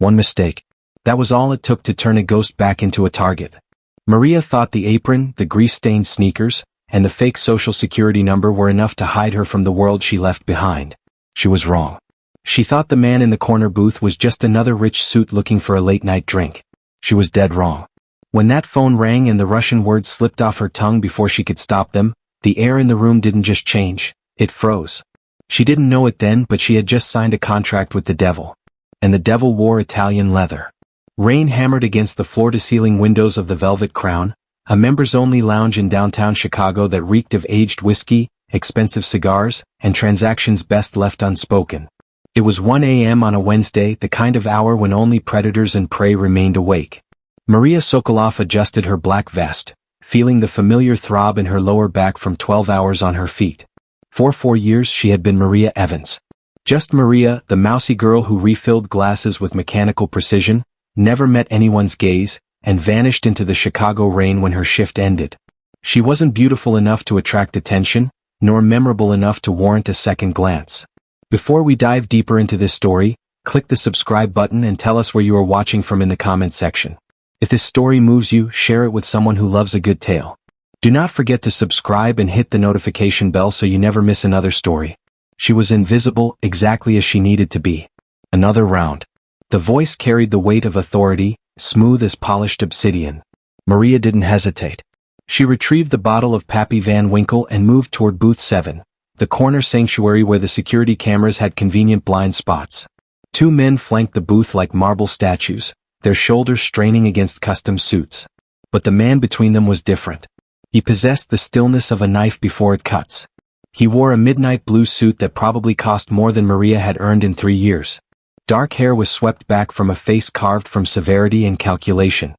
One mistake. That was all it took to turn a ghost back into a target. Maria thought the apron, the grease-stained sneakers, and the fake social security number were enough to hide her from the world she left behind. She was wrong. She thought the man in the corner booth was just another rich suit looking for a late-night drink. She was dead wrong. When that phone rang and the Russian words slipped off her tongue before she could stop them, the air in the room didn't just change, it froze. She didn't know it then, but she had just signed a contract with the devil. And the devil wore Italian leather. Rain hammered against the floor-to-ceiling windows of the Velvet Crown, a members-only lounge in downtown Chicago that reeked of aged whiskey, expensive cigars, and transactions best left unspoken. It was 1 a.m. on a Wednesday, the kind of hour when only predators and prey remained awake. Maria Sokolov adjusted her black vest, feeling the familiar throb in her lower back from 12 hours on her feet. For 4 years she had been Maria Evans. Just Maria, the mousy girl who refilled glasses with mechanical precision, never met anyone's gaze, and vanished into the Chicago rain when her shift ended. She wasn't beautiful enough to attract attention, nor memorable enough to warrant a second glance. Before we dive deeper into this story, click the subscribe button and tell us where you are watching from in the comment section. If this story moves you, share it with someone who loves a good tale. Do not forget to subscribe and hit the notification bell so you never miss another story. She was invisible, exactly as she needed to be. Another round. The voice carried the weight of authority, smooth as polished obsidian. Maria didn't hesitate. She retrieved the bottle of Pappy Van Winkle and moved toward booth 7, the corner sanctuary where the security cameras had convenient blind spots. 2 men flanked the booth like marble statues, their shoulders straining against custom suits. But the man between them was different. He possessed the stillness of a knife before it cuts. He wore a midnight blue suit that probably cost more than Maria had earned in 3 years. Dark hair was swept back from a face carved from severity and calculation.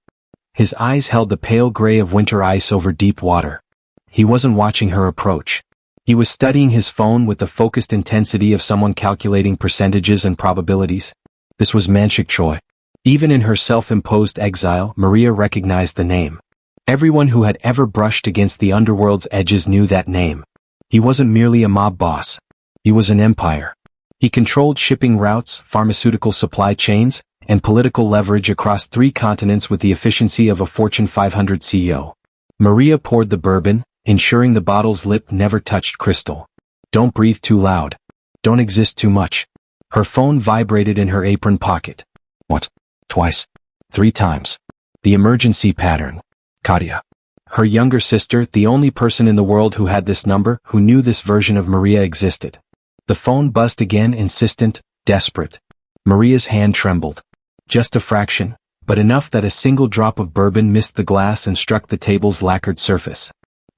His eyes held the pale gray of winter ice over deep water. He wasn't watching her approach. He was studying his phone with the focused intensity of someone calculating percentages and probabilities. This was Manshik Choi. Even in her self-imposed exile, Maria recognized the name. Everyone who had ever brushed against the underworld's edges knew that name. He wasn't merely a mob boss. He was an empire. He controlled shipping routes, pharmaceutical supply chains, and political leverage across 3 continents with the efficiency of a Fortune 500 CEO. Maria poured the bourbon, ensuring the bottle's lip never touched crystal. Don't breathe too loud. Don't exist too much. Her phone vibrated in her apron pocket. What? Twice. 3 times. The emergency pattern. Katia. Her younger sister, the only person in the world who had this number, who knew this version of Maria existed. The phone buzzed again, insistent, desperate. Maria's hand trembled. Just a fraction, but enough that a single drop of bourbon missed the glass and struck the table's lacquered surface.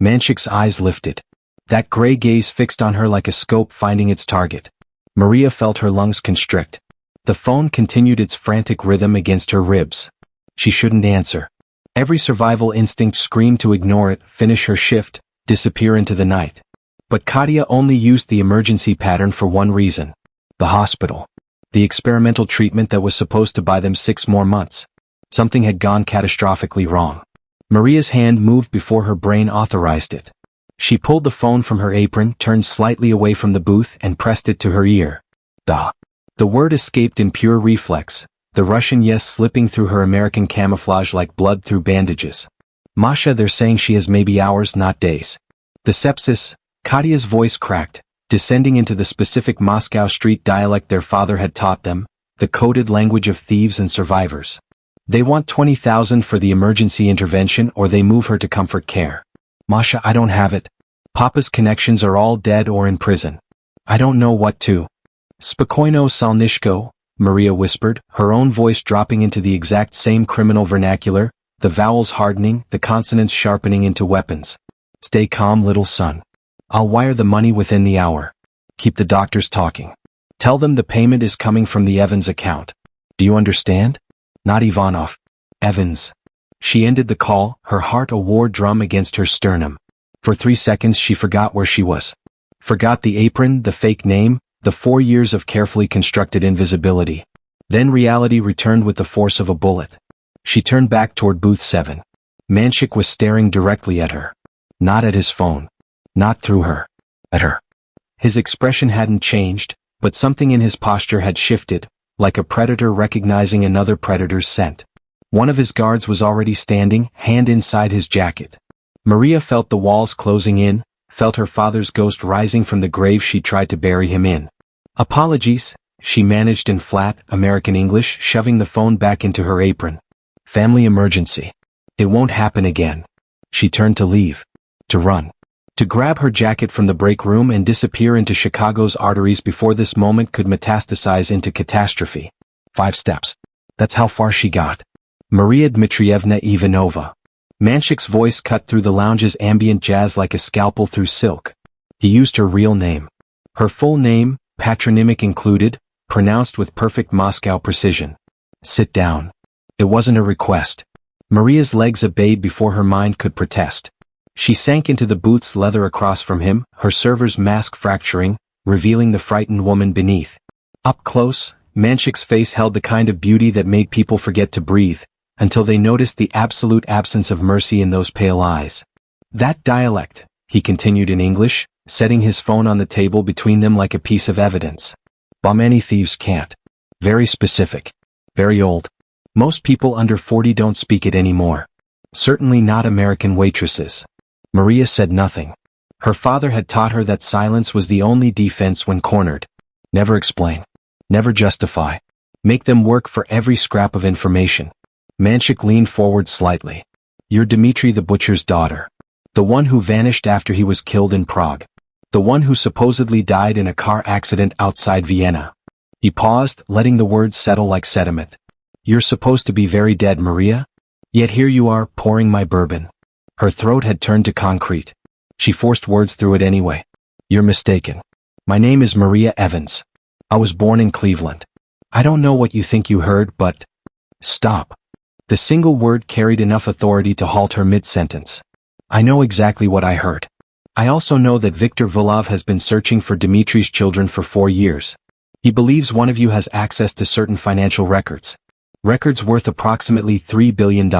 Manshik's eyes lifted. That gray gaze fixed on her like a scope finding its target. Maria felt her lungs constrict. The phone continued its frantic rhythm against her ribs. She shouldn't answer. Every survival instinct screamed to ignore it, finish her shift, disappear into the night. But Katia only used the emergency pattern for one reason. The hospital. The experimental treatment that was supposed to buy them 6 more months. Something had gone catastrophically wrong. Maria's hand moved before her brain authorized it. She pulled the phone from her apron, turned slightly away from the booth, and pressed it to her ear. Da. The word escaped in pure reflex, the Russian yes slipping through her American camouflage like blood through bandages. Masha, they're saying she has maybe hours, not days. The sepsis. Katia's voice cracked, descending into the specific Moscow street dialect their father had taught them, the coded language of thieves and survivors. They want 20,000 for the emergency intervention or they move her to comfort care. Masha, I don't have it. Papa's connections are all dead or in prison. I don't know what to. Spokojno Salnishko, Maria whispered, her own voice dropping into the exact same criminal vernacular, the vowels hardening, the consonants sharpening into weapons. Stay calm, little son. I'll wire the money within the hour. Keep the doctors talking. Tell them the payment is coming from the Evans account. Do you understand? Not Ivanov. Evans. She ended the call, her heart a war drum against her sternum. For 3 seconds she forgot where she was. Forgot the apron, the fake name, the 4 years of carefully constructed invisibility. Then reality returned with the force of a bullet. She turned back toward booth 7. Manshik was staring directly at her. Not at his phone. Not through her. At her. His expression hadn't changed, but something in his posture had shifted, like a predator recognizing another predator's scent. One of his guards was already standing, hand inside his jacket. Maria felt the walls closing in, felt her father's ghost rising from the grave she tried to bury him in. "Apologies," she managed in flat, American English, shoving the phone back into her apron. "Family emergency. It won't happen again." She turned to leave. To run. To grab her jacket from the break room and disappear into Chicago's arteries before this moment could metastasize into catastrophe. 5 steps. That's how far she got. Maria Dmitrievna Ivanova. Manshik's voice cut through the lounge's ambient jazz like a scalpel through silk. He used her real name. Her full name, patronymic included, pronounced with perfect Moscow precision. "Sit down." It wasn't a request. Maria's legs obeyed before her mind could protest. She sank into the booth's leather across from him, her server's mask fracturing, revealing the frightened woman beneath. Up close, Manshik's face held the kind of beauty that made people forget to breathe, until they noticed the absolute absence of mercy in those pale eyes. "That dialect," he continued in English, setting his phone on the table between them like a piece of evidence. "Many thieves can't. Very specific. Very old. Most people under 40 don't speak it anymore. Certainly not American waitresses." Maria said nothing. Her father had taught her that silence was the only defense when cornered. Never explain. Never justify. Make them work for every scrap of information. Manshik leaned forward slightly. "You're Dmitri the butcher's daughter. The one who vanished after he was killed in Prague. The one who supposedly died in a car accident outside Vienna." He paused, letting the words settle like sediment. "You're supposed to be very dead, Maria? Yet here you are, pouring my bourbon." Her throat had turned to concrete. She forced words through it anyway. "You're mistaken. My name is Maria Evans. I was born in Cleveland. I don't know what you think you heard, but—" "Stop." The single word carried enough authority to halt her mid-sentence. "I know exactly what I heard. I also know that Viktor Volov has been searching for Dmitri's children for 4 years. He believes one of you has access to certain financial records. Records worth approximately $3 billion.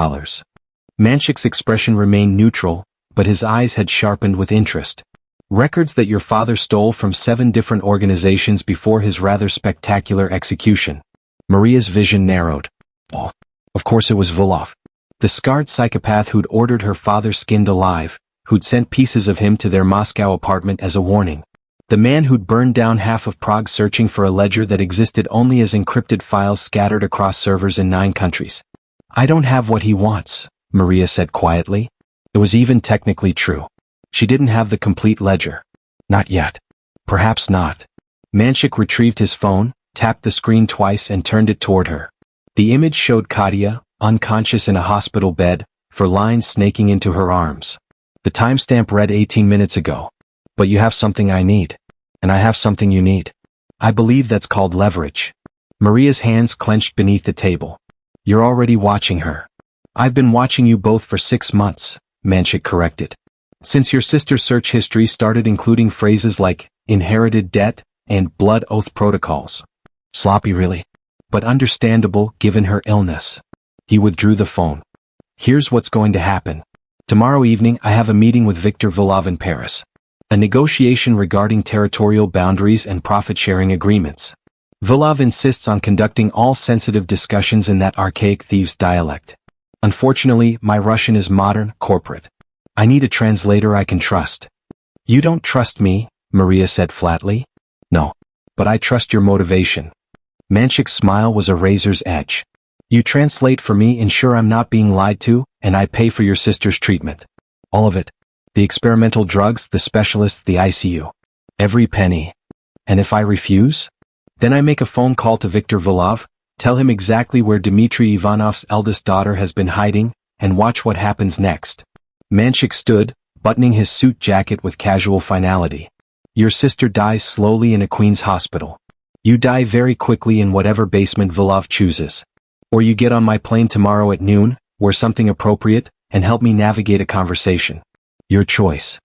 Manshik's expression remained neutral, but his eyes had sharpened with interest. "Records that your father stole from 7 different organizations before his rather spectacular execution." Maria's vision narrowed. Oh, of course it was Volov. The scarred psychopath who'd ordered her father skinned alive, who'd sent pieces of him to their Moscow apartment as a warning. The man who'd burned down half of Prague searching for a ledger that existed only as encrypted files scattered across servers in 9 countries. "I don't have what he wants," Maria said quietly. It was even technically true. She didn't have the complete ledger. Not yet. Perhaps not. Manshik retrieved his phone, tapped the screen twice and turned it toward her. The image showed Katya, unconscious in a hospital bed, for lines snaking into her arms. The timestamp read 18 minutes ago. "But you have something I need. And I have something you need. I believe that's called leverage." Maria's hands clenched beneath the table. "You're already watching her." "I've been watching you both for 6 months, Manshik corrected. "Since your sister's search history started including phrases like inherited debt and blood oath protocols." Sloppy really. But understandable given her illness. He withdrew the phone. "Here's what's going to happen. Tomorrow evening I have a meeting with Viktor Volov in Paris. A negotiation regarding territorial boundaries and profit-sharing agreements. Volov insists on conducting all sensitive discussions in that archaic thieves' dialect. Unfortunately, my Russian is modern, corporate. I need a translator I can trust." "You don't trust me," Maria said flatly. "No. But I trust your motivation." Manshik's smile was a razor's edge. "You translate for me, ensure I'm not being lied to, and I pay for your sister's treatment. All of it. The experimental drugs, the specialists, the ICU. Every penny. And if I refuse? Then I make a phone call to Viktor Volov, tell him exactly where Dmitri Ivanov's eldest daughter has been hiding, and watch what happens next." Manshik stood, buttoning his suit jacket with casual finality. "Your sister dies slowly in a Queen's hospital. You die very quickly in whatever basement Volov chooses. Or you get on my plane tomorrow at noon, wear something appropriate, and help me navigate a conversation. Your choice."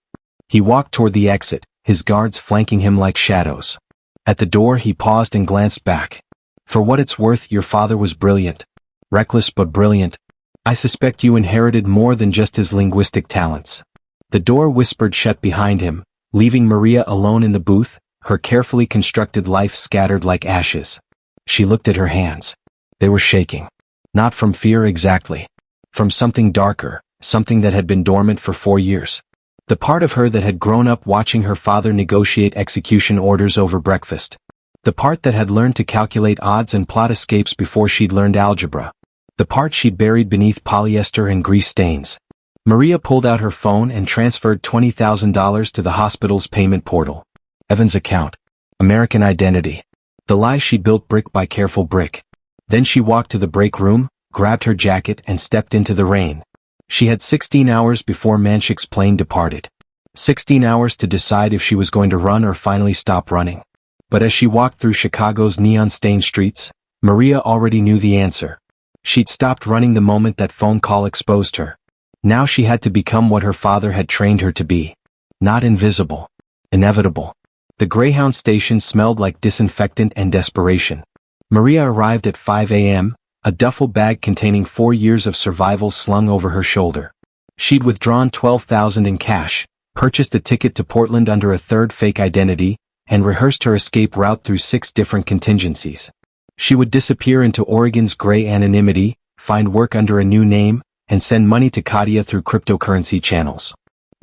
He walked toward the exit, his guards flanking him like shadows. At the door he paused and glanced back. "For what it's worth, your father was brilliant. Reckless but brilliant. I suspect you inherited more than just his linguistic talents." The door whispered shut behind him, leaving Maria alone in the booth, her carefully constructed life scattered like ashes. She looked at her hands. They were shaking. Not from fear exactly. From something darker, something that had been dormant for 4 years. The part of her that had grown up watching her father negotiate execution orders over breakfast. The part that had learned to calculate odds and plot escapes before she'd learned algebra. The part she'd buried beneath polyester and grease stains. Maria pulled out her phone and transferred $20,000 to the hospital's payment portal. Evan's account. American identity. The lie she built brick by careful brick. Then she walked to the break room, grabbed her jacket and stepped into the rain. She had 16 hours before Manshik's plane departed. 16 hours to decide if she was going to run or finally stop running. But as she walked through Chicago's neon-stained streets, Maria already knew the answer. She'd stopped running the moment that phone call exposed her. Now she had to become what her father had trained her to be. Not invisible. Inevitable. The Greyhound station smelled like disinfectant and desperation. Maria arrived at 5 a.m., a duffel bag containing 4 years of survival slung over her shoulder. She'd withdrawn $12,000 in cash, purchased a ticket to Portland under a third fake identity, and rehearsed her escape route through 6 different contingencies. She would disappear into Oregon's gray anonymity, find work under a new name, and send money to Katia through cryptocurrency channels.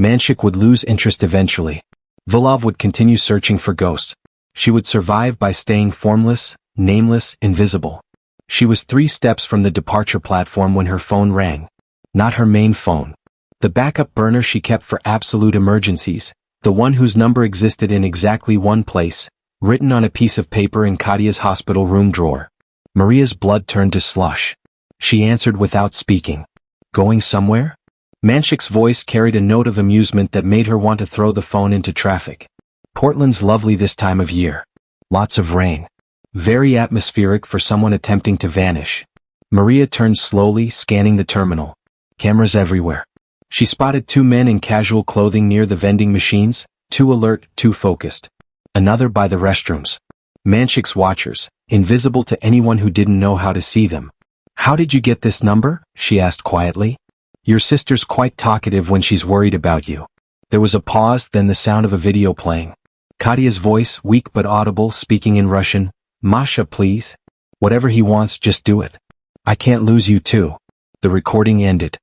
Manshik would lose interest eventually. Vilov would continue searching for ghosts. She would survive by staying formless, nameless, invisible. She was 3 steps from the departure platform when her phone rang. Not her main phone. The backup burner she kept for absolute emergencies, the one whose number existed in exactly one place, written on a piece of paper in Katia's hospital room drawer. Maria's blood turned to slush. She answered without speaking. Going somewhere? Manshik's voice carried a note of amusement that made her want to throw the phone into traffic. Portland's lovely this time of year. Lots of rain. Very atmospheric for someone attempting to vanish. Maria turned slowly, scanning the terminal. Cameras everywhere. She spotted 2 men in casual clothing near the vending machines, 2 alert, 2 focused. Another by the restrooms. Manshik's watchers, invisible to anyone who didn't know how to see them. How did you get this number? She asked quietly. Your sister's quite talkative when she's worried about you. There was a pause, then the sound of a video playing. Katia's voice, weak but audible, speaking in Russian. Masha, please. Whatever he wants, just do it. I can't lose you too. The recording ended.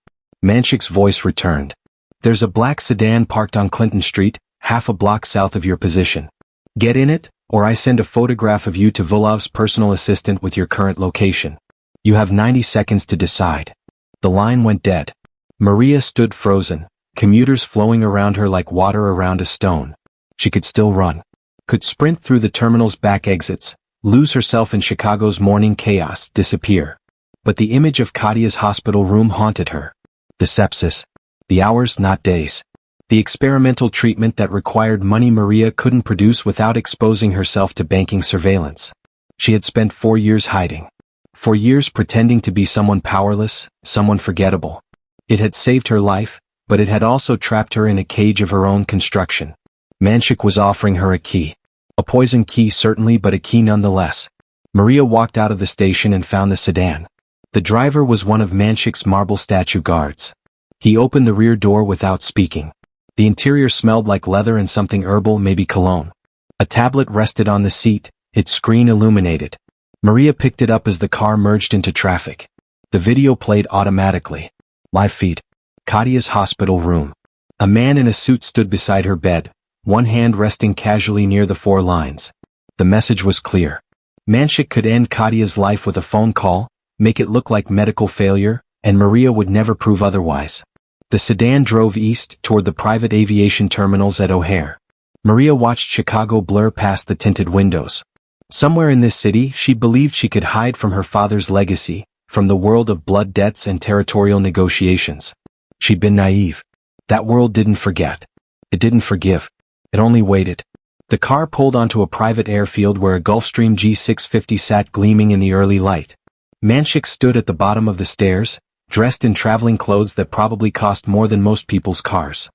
Manshik's voice returned. There's a black sedan parked on Clinton Street, half a block south of your position. Get in it, or I send a photograph of you to Vilov's personal assistant with your current location. You have 90 seconds to decide. The line went dead. Maria stood frozen, commuters flowing around her like water around a stone. She could still run. Could sprint through the terminal's back exits, lose herself in Chicago's morning chaos, disappear. But the image of Katia's hospital room haunted her. The sepsis. The hours, not days. The experimental treatment that required money Maria couldn't produce without exposing herself to banking surveillance. She had spent 4 years hiding. 4 years pretending to be someone powerless, someone forgettable. It had saved her life, but it had also trapped her in a cage of her own construction. Manshik was offering her a key. A poison key certainly, but a key nonetheless. Maria walked out of the station and found the sedan. The driver was one of Manshik's marble statue guards. He opened the rear door without speaking. The interior smelled like leather and something herbal, maybe cologne. A tablet rested on the seat, its screen illuminated. Maria picked it up as the car merged into traffic. The video played automatically. Live feed. Katia's hospital room. A man in a suit stood beside her bed, one hand resting casually near the 4 lines. The message was clear. Manshik could end Katia's life with a phone call, make it look like medical failure, and Maria would never prove otherwise. The sedan drove east toward the private aviation terminals at O'Hare. Maria watched Chicago blur past the tinted windows. Somewhere in this city, she believed she could hide from her father's legacy, from the world of blood debts and territorial negotiations. She'd been naive. That world didn't forget. It didn't forgive. It only waited. The car pulled onto a private airfield where a Gulfstream G650 sat gleaming in the early light. Manshik stood at the bottom of the stairs, dressed in traveling clothes that probably cost more than most people's cars.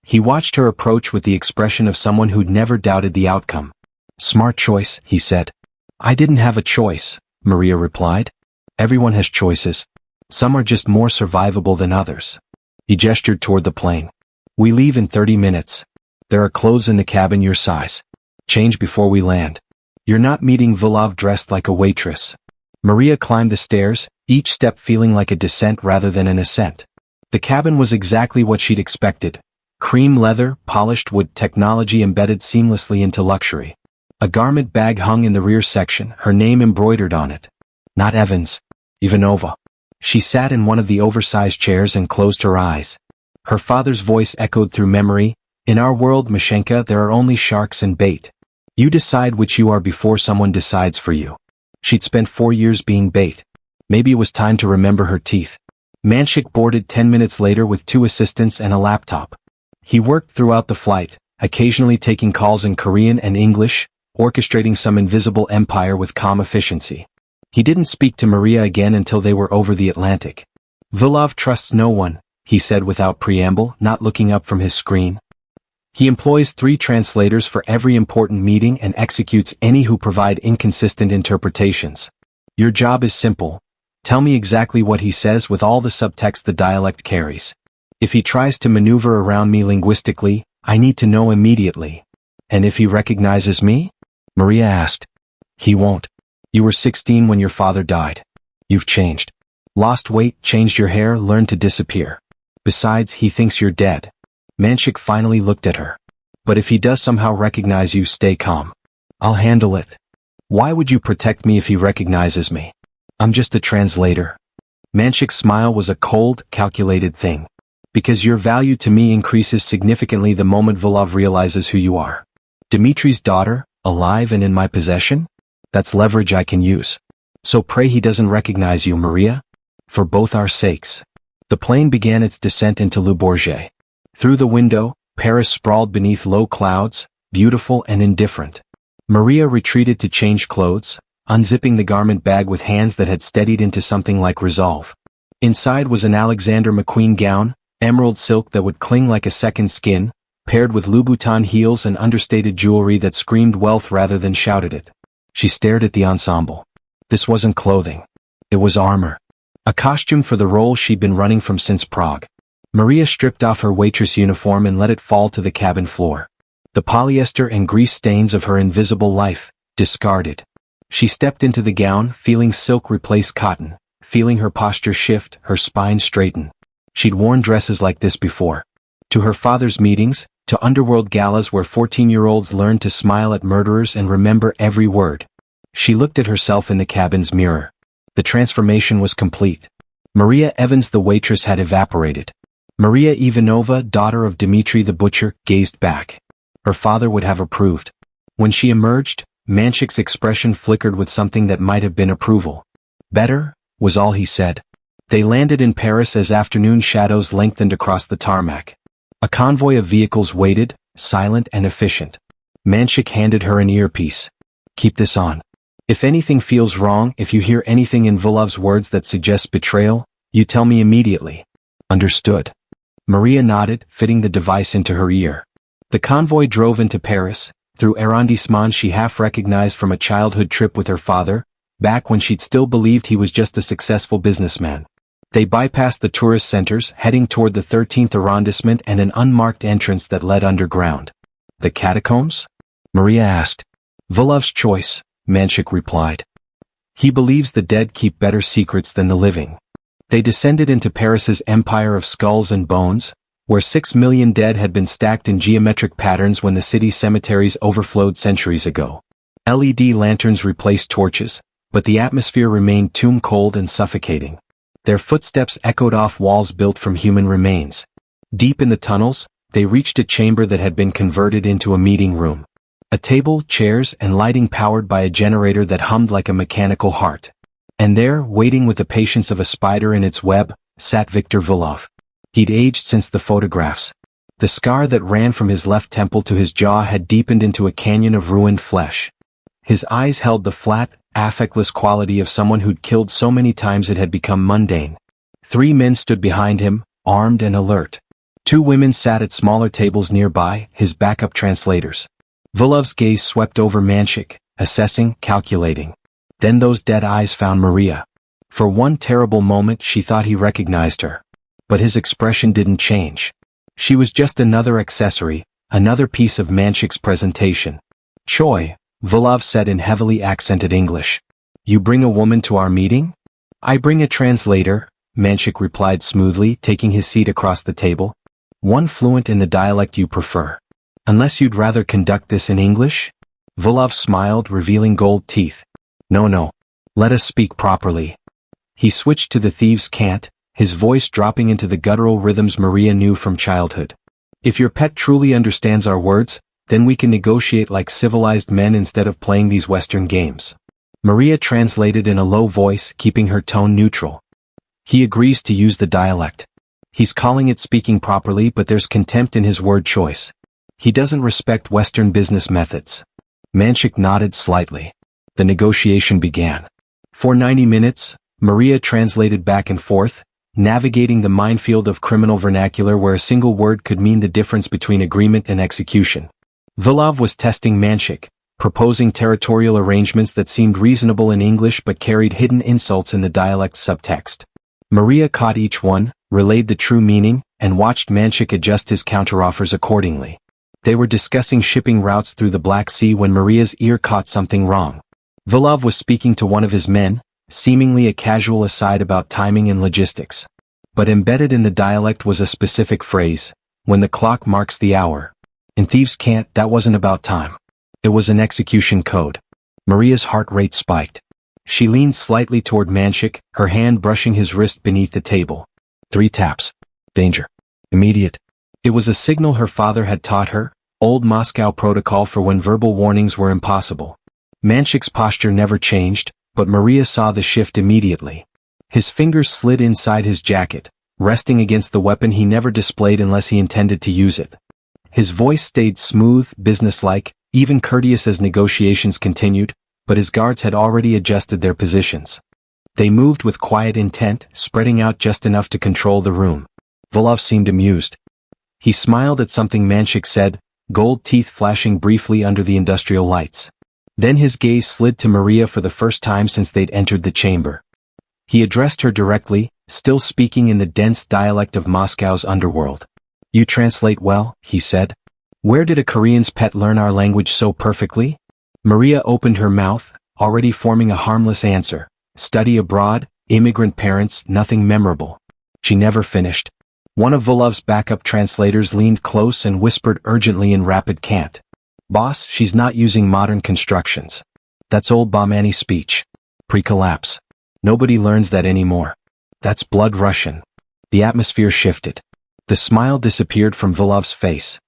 He watched her approach with the expression of someone who'd never doubted the outcome. Smart choice, he said. I didn't have a choice, Maria replied. Everyone has choices. Some are just more survivable than others. He gestured toward the plane. We leave in 30 minutes. There are clothes in the cabin your size. Change before we land. You're not meeting Vilov dressed like a waitress. Maria climbed the stairs, each step feeling like a descent rather than an ascent. The cabin was exactly what she'd expected. Cream leather, polished wood, technology embedded seamlessly into luxury. A garment bag hung in the rear section, her name embroidered on it. Not Evans. Ivanova. She sat in one of the oversized chairs and closed her eyes. Her father's voice echoed through memory. In our world, Mashenka, there are only sharks and bait. You decide which you are before someone decides for you. She'd spent 4 years being bait. Maybe it was time to remember her teeth. Manshik boarded 10 minutes later with 2 assistants and a laptop. He worked throughout the flight, occasionally taking calls in Korean and English, orchestrating some invisible empire with calm efficiency. He didn't speak to Maria again until they were over the Atlantic. Vilov trusts no one, he said without preamble, not looking up from his screen. He employs 3 translators for every important meeting and executes any who provide inconsistent interpretations. Your job is simple. Tell me exactly what he says with all the subtext the dialect carries. If he tries to maneuver around me linguistically, I need to know immediately. And if he recognizes me? Maria asked. He won't. You were 16 when your father died. You've changed. Lost weight, changed your hair, learned to disappear. Besides, he thinks you're dead. Manshik finally looked at her. But if he does somehow recognize you, stay calm. I'll handle it. Why would you protect me if he recognizes me? I'm just a translator. Manshik's smile was a cold, calculated thing. Because your value to me increases significantly the moment Vilov realizes who you are. Dmitri's daughter, alive and in my possession? That's leverage I can use. So pray he doesn't recognize you, Maria. For both our sakes. The plane began its descent into Le Bourget. Through the window, Paris sprawled beneath low clouds, beautiful and indifferent. Maria retreated to change clothes, unzipping the garment bag with hands that had steadied into something like resolve. Inside was an Alexander McQueen gown, emerald silk that would cling like a second skin, paired with Louboutin heels and understated jewelry that screamed wealth rather than shouted it. She stared at the ensemble. This wasn't clothing. It was armor. A costume for the role she'd been running from since Prague. Maria stripped off her waitress uniform and let it fall to the cabin floor. The polyester and grease stains of her invisible life, discarded. She stepped into the gown, feeling silk replace cotton, feeling her posture shift, her spine straighten. She'd worn dresses like this before. To her father's meetings, to underworld galas where 14-year-olds learned to smile at murderers and remember every word. She looked at herself in the cabin's mirror. The transformation was complete. Maria Evans the waitress had evaporated. Maria Ivanova, daughter of Dmitri the butcher, gazed back. Her father would have approved. When she emerged, Manshik's expression flickered with something that might have been approval. Better, was all he said. They landed in Paris as afternoon shadows lengthened across the tarmac. A convoy of vehicles waited, silent and efficient. Manshik handed her an earpiece. Keep this on. If anything feels wrong, if you hear anything in Vilov's words that suggests betrayal, you tell me immediately. Understood. Maria nodded, fitting the device into her ear. The convoy drove into Paris, through arrondissements she half recognized from a childhood trip with her father, back when she'd still believed he was just a successful businessman. They bypassed the tourist centers, heading toward the 13th arrondissement and an unmarked entrance that led underground. The catacombs? Maria asked. Vilov's choice, Manshik replied. He believes the dead keep better secrets than the living. They descended into Paris's empire of skulls and bones, where 6 million dead had been stacked in geometric patterns when the city's cemeteries overflowed centuries ago. LED lanterns replaced torches, but the atmosphere remained tomb-cold and suffocating. Their footsteps echoed off walls built from human remains. Deep in the tunnels, they reached a chamber that had been converted into a meeting room. A table, chairs, and lighting powered by a generator that hummed like a mechanical heart. And there, waiting with the patience of a spider in its web, sat Viktor Vilov. He'd aged since the photographs. The scar that ran from his left temple to his jaw had deepened into a canyon of ruined flesh. His eyes held the flat, affectless quality of someone who'd killed so many times it had become mundane. 3 men stood behind him, armed and alert. 2 women sat at smaller tables nearby, his backup translators. Vilov's gaze swept over Manshik, assessing, calculating. Then those dead eyes found Maria. For one terrible moment she thought he recognized her. But his expression didn't change. She was just another accessory, another piece of Manshik's presentation. Choi, Volov said in heavily accented English. You bring a woman to our meeting? I bring a translator, Manshik replied smoothly, taking his seat across the table. One fluent in the dialect you prefer. Unless you'd rather conduct this in English? Volov smiled, revealing gold teeth. No. Let us speak properly. He switched to the thieves' cant, his voice dropping into the guttural rhythms Maria knew from childhood. If your pet truly understands our words, then we can negotiate like civilized men instead of playing these Western games. Maria translated in a low voice, keeping her tone neutral. He agrees to use the dialect. He's calling it speaking properly, but there's contempt in his word choice. He doesn't respect Western business methods. Manshik nodded slightly. The negotiation began. For 90 minutes, Maria translated back and forth, navigating the minefield of criminal vernacular where a single word could mean the difference between agreement and execution. Volov was testing Manshik, proposing territorial arrangements that seemed reasonable in English but carried hidden insults in the dialect's subtext. Maria caught each one, relayed the true meaning, and watched Manshik adjust his counteroffers accordingly. They were discussing shipping routes through the Black Sea when Maria's ear caught something wrong. Volov was speaking to one of his men, seemingly a casual aside about timing and logistics. But embedded in the dialect was a specific phrase, when the clock marks the hour. In thieves' cant, that wasn't about time. It was an execution code. Maria's heart rate spiked. She leaned slightly toward Manshik, her hand brushing his wrist beneath the table. 3 taps. Danger. Immediate. It was a signal her father had taught her, old Moscow protocol for when verbal warnings were impossible. Manshik's posture never changed, but Maria saw the shift immediately. His fingers slid inside his jacket, resting against the weapon he never displayed unless he intended to use it. His voice stayed smooth, businesslike, even courteous as negotiations continued, but his guards had already adjusted their positions. They moved with quiet intent, spreading out just enough to control the room. Volov seemed amused. He smiled at something Manshik said, gold teeth flashing briefly under the industrial lights. Then his gaze slid to Maria for the first time since they'd entered the chamber. He addressed her directly, still speaking in the dense dialect of Moscow's underworld. You translate well, he said. Where did a Korean's pet learn our language so perfectly? Maria opened her mouth, already forming a harmless answer. Study abroad, immigrant parents, nothing memorable. She never finished. One of Volov's backup translators leaned close and whispered urgently in rapid cant. Boss, she's not using modern constructions. That's old Bahmani speech. Pre-collapse. Nobody learns that anymore. That's blood Russian. The atmosphere shifted. The smile disappeared from Volov's face.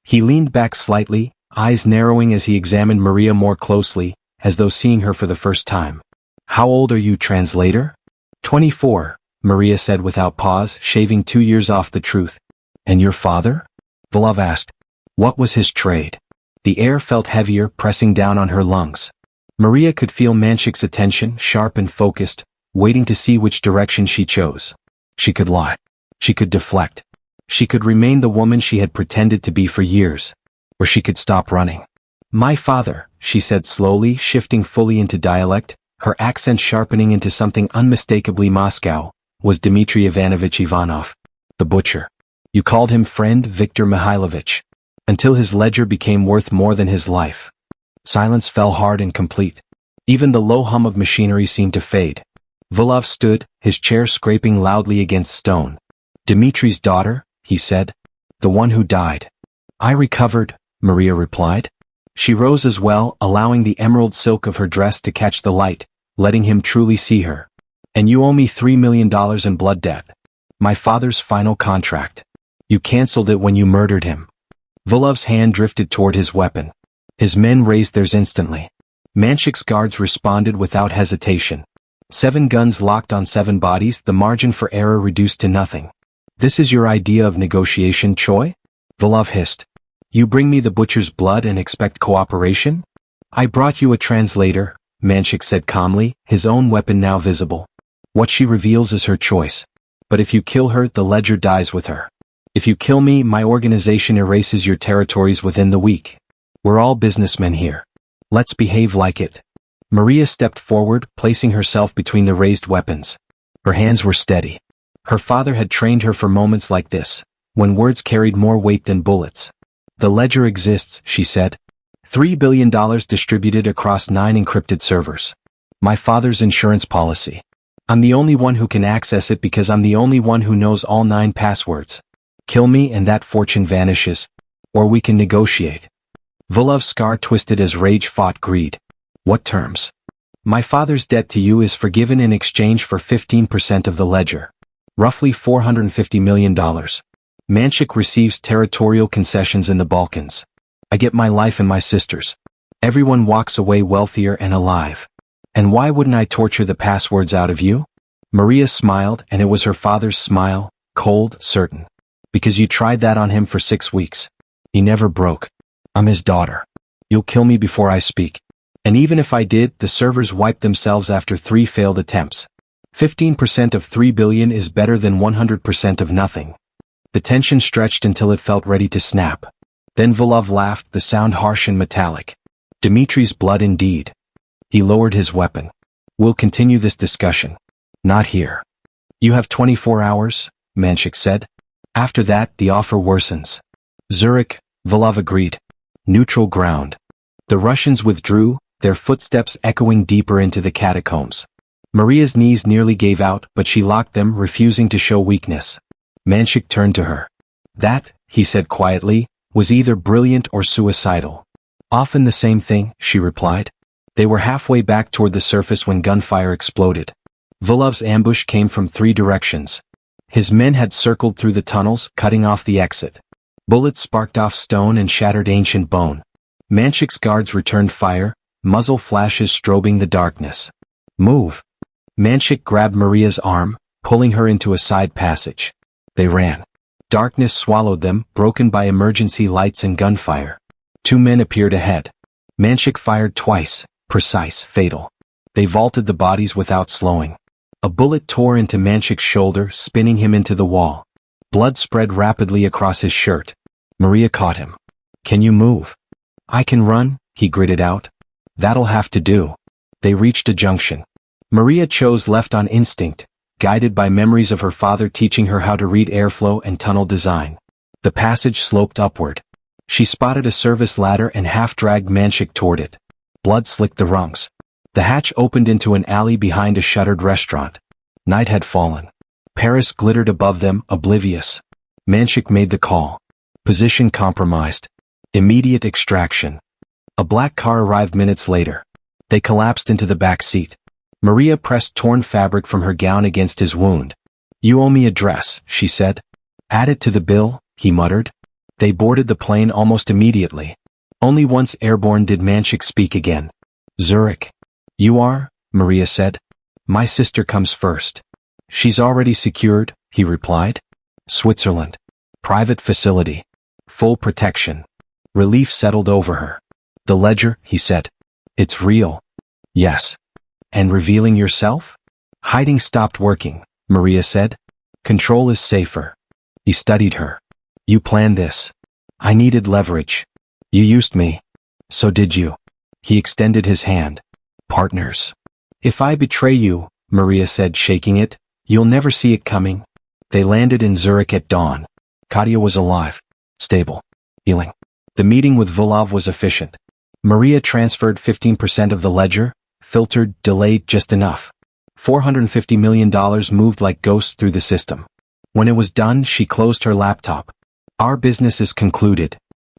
He leaned back slightly, eyes narrowing as he examined Maria more closely, as though seeing her for the first time. How old are you, translator? 24, Maria said without pause, shaving 2 years off the truth. And your father? Volov asked. What was his trade? The air felt heavier, pressing down on her lungs. Maria could feel Manshik's attention, sharp and focused, waiting to see which direction she chose. She could lie. She could deflect. She could remain the woman she had pretended to be for years. Or she could stop running. My father, she said slowly, shifting fully into dialect, her accent sharpening into something unmistakably Moscow, was Dmitry Ivanovich Ivanov, the butcher. You called him friend Viktor Mihailovich. Until his ledger became worth more than his life. Silence fell hard and complete. Even the low hum of machinery seemed to fade. Volov stood, his chair scraping loudly against stone. Dmitry's daughter, he said. The one who died. I recovered, Maria replied. She rose as well, allowing the emerald silk of her dress to catch the light, letting him truly see her. And you owe me $3 million in blood debt. My father's final contract. You canceled it when you murdered him. Volov's hand drifted toward his weapon. His men raised theirs instantly. Manshik's guards responded without hesitation. 7 guns locked on 7 bodies, the margin for error reduced to nothing. This is your idea of negotiation, Choi? Volov hissed. You bring me the butcher's blood and expect cooperation? I brought you a translator, Manshik said calmly, his own weapon now visible. What she reveals is her choice. But if you kill her, the ledger dies with her. If you kill me, my organization erases your territories within the week. We're all businessmen here. Let's behave like it. Maria stepped forward, placing herself between the raised weapons. Her hands were steady. Her father had trained her for moments like this, when words carried more weight than bullets. The ledger exists, she said. $3 billion distributed across 9 encrypted servers. My father's insurance policy. I'm the only one who can access it because I'm the only one who knows all 9 passwords. Kill me and that fortune vanishes. Or we can negotiate. Vulov's scar twisted as rage fought greed. What terms? My father's debt to you is forgiven in exchange for 15% of the ledger. Roughly $450 million. Manshik receives territorial concessions in the Balkans. I get my life and my sister's. Everyone walks away wealthier and alive. And why wouldn't I torture the passwords out of you? Maria smiled, and it was her father's smile, cold, certain. Because you tried that on him for 6 weeks. He never broke. I'm his daughter. You'll kill me before I speak. And even if I did, the servers wiped themselves after 3 failed attempts. 15% of 3 billion is better than 100% of nothing. The tension stretched until it felt ready to snap. Then Vulov laughed, the sound harsh and metallic. Dmitri's blood indeed. He lowered his weapon. We'll continue this discussion. Not here. You have 24 hours, Manshik said. After that, the offer worsens. Zurich, Vulov agreed. Neutral ground. The Russians withdrew, their footsteps echoing deeper into the catacombs. Maria's knees nearly gave out, but she locked them, refusing to show weakness. Manshik turned to her. That, he said quietly, was either brilliant or suicidal. Often the same thing, she replied. They were halfway back toward the surface when gunfire exploded. Vulov's ambush came from 3 directions. His men had circled through the tunnels, cutting off the exit. Bullets sparked off stone and shattered ancient bone. Manshik's guards returned fire, muzzle flashes strobing the darkness. Move. Manshik grabbed Maria's arm, pulling her into a side passage. They ran. Darkness swallowed them, broken by emergency lights and gunfire. 2 men appeared ahead. Manshik fired twice, precise, fatal. They vaulted the bodies without slowing. A bullet tore into Manshik's shoulder, spinning him into the wall. Blood spread rapidly across his shirt. Maria caught him. Can you move? I can run, he gritted out. That'll have to do. They reached a junction. Maria chose left on instinct, guided by memories of her father teaching her how to read airflow and tunnel design. The passage sloped upward. She spotted a service ladder and half-dragged Manshik toward it. Blood slicked the rungs. The hatch opened into an alley behind a shuttered restaurant. Night had fallen. Paris glittered above them, oblivious. Manshik made the call. Position compromised. Immediate extraction. A black car arrived minutes later. They collapsed into the back seat. Maria pressed torn fabric from her gown against his wound. You owe me a dress, she said. Add it to the bill, he muttered. They boarded the plane almost immediately. Only once airborne did Manshik speak again. Zurich. You are, Maria said. My sister comes first. She's already secured, he replied. Switzerland. Private facility. Full protection. Relief settled over her. The ledger, he said. It's real. Yes. And revealing yourself? Hiding stopped working, Maria said. Control is safer. He studied her. You planned this. I needed leverage. You used me. So did you. He extended his hand. Partners. If I betray you, Maria said, shaking it, you'll never see it coming. They landed in Zurich at dawn. Katya was alive. Stable. Healing. The meeting with Vulov was efficient. Maria transferred 15% of the ledger, filtered, delayed just enough. $450 million moved like ghosts through the system. When it was done, she closed her laptop. Our business is concluded.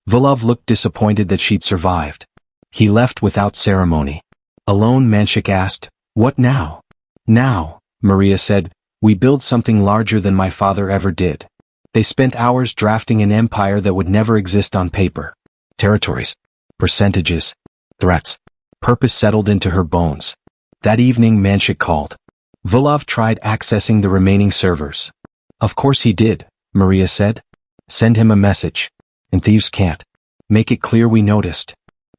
Vulov looked disappointed that she'd survived. He left without ceremony. Alone, Manshik asked, what now? Now, Maria said, we build something larger than my father ever did. They spent hours drafting an empire that would never exist on paper. Territories. Percentages. Threats. Purpose settled into her bones. That evening Manshik called. Vulov tried accessing the remaining servers. Of course he did, Maria said. Send him a message. And thieves can't. Make it clear we noticed.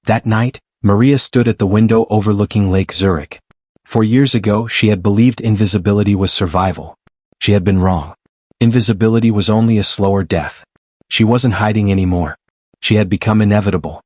That night, Maria stood at the window overlooking Lake Zurich. 4 years ago she had believed invisibility was survival. She had been wrong. Invisibility was only a slower death. She wasn't hiding anymore. She had become inevitable.